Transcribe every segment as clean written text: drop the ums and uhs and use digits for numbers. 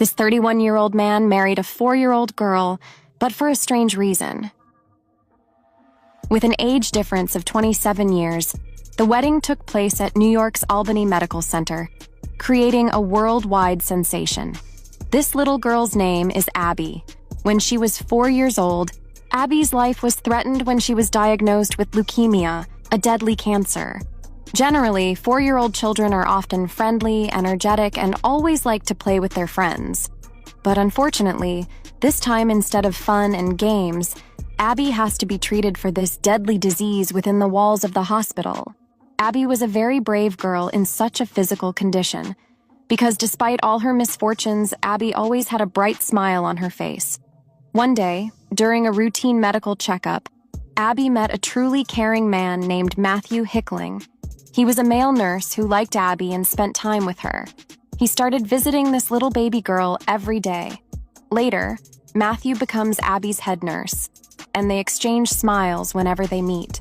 This 31-year-old man married a 4-year-old girl, but for a strange reason. With an age difference of 27 years, the wedding took place at New York's Albany Medical Center, creating a worldwide sensation. This little girl's name is Abby. When she was 4 years old, Abby's life was threatened when she was diagnosed with leukemia, a deadly cancer. Generally, 4-year-old children are often friendly, energetic, and always like to play with their friends. But unfortunately, this time instead of fun and games, Abby has to be treated for this deadly disease within the walls of the hospital. Abby was a very brave girl in such a physical condition, because despite all her misfortunes, Abby always had a bright smile on her face. One day, during a routine medical checkup, Abby met a truly caring man named Matthew Hickling. He was a male nurse who liked Abby and spent time with her. He started visiting this little baby girl every day. Later, Matthew becomes Abby's head nurse, and they exchange smiles whenever they meet.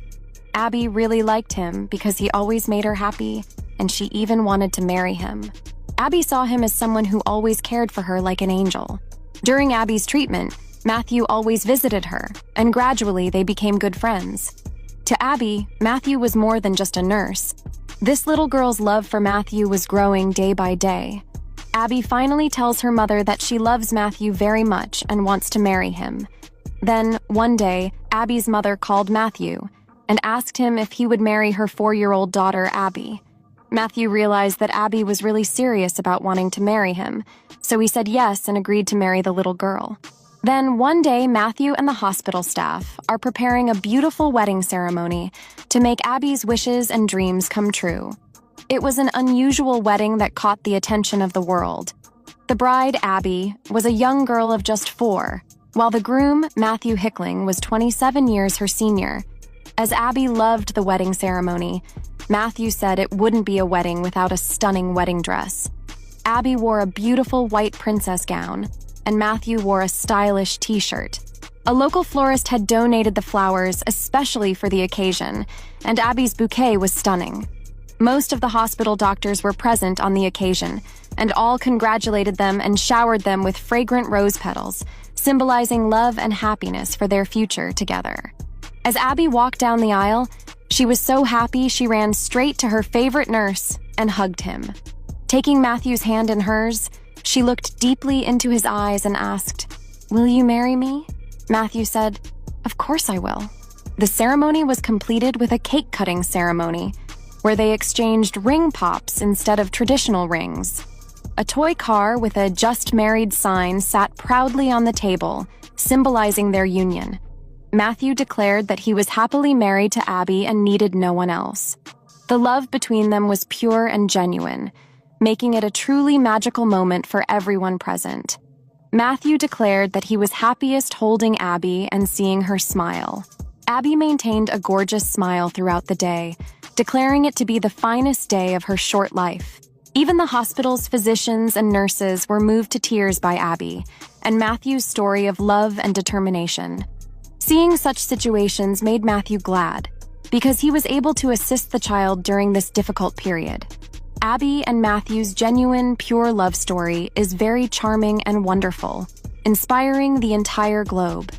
Abby really liked him because he always made her happy, and she even wanted to marry him. Abby saw him as someone who always cared for her like an angel. During Abby's treatment, Matthew always visited her, and gradually they became good friends. To Abby, Matthew was more than just a nurse. This little girl's love for Matthew was growing day by day. Abby finally tells her mother that she loves Matthew very much and wants to marry him. Then, one day, Abby's mother called Matthew and asked him if he would marry her 4-year-old daughter, Abby. Matthew realized that Abby was really serious about wanting to marry him, so he said yes and agreed to marry the little girl. Then one day, Matthew and the hospital staff are preparing a beautiful wedding ceremony to make Abby's wishes and dreams come true. It was an unusual wedding that caught the attention of the world. The bride, Abby, was a young girl of just 4, while the groom, Matthew Hickling, was 27 years her senior. As Abby loved the wedding ceremony, Matthew said it wouldn't be a wedding without a stunning wedding dress. Abby wore a beautiful white princess gown, and Matthew wore a stylish t-shirt. A local florist had donated the flowers especially for the occasion, and Abby's bouquet was stunning. Most of the hospital doctors were present on the occasion, and all congratulated them and showered them with fragrant rose petals, symbolizing love and happiness for their future together. As Abby walked down the aisle, she was so happy she ran straight to her favorite nurse and hugged him. Taking Matthew's hand in hers, she looked deeply into his eyes and asked, "Will you marry me?" Matthew said, "Of course I will." The ceremony was completed with a cake-cutting ceremony, where they exchanged ring pops instead of traditional rings. A toy car with a "Just Married" sign sat proudly on the table, symbolizing their union. Matthew declared that he was happily married to Abby and needed no one else. The love between them was pure and genuine, making it a truly magical moment for everyone present. Matthew declared that he was happiest holding Abby and seeing her smile. Abby maintained a gorgeous smile throughout the day, declaring it to be the finest day of her short life. Even the hospital's physicians and nurses were moved to tears by Abby and Matthew's story of love and determination. Seeing such situations made Matthew glad, because he was able to assist the child during this difficult period. Abby and Matthew's genuine, pure love story is very charming and wonderful, inspiring the entire globe.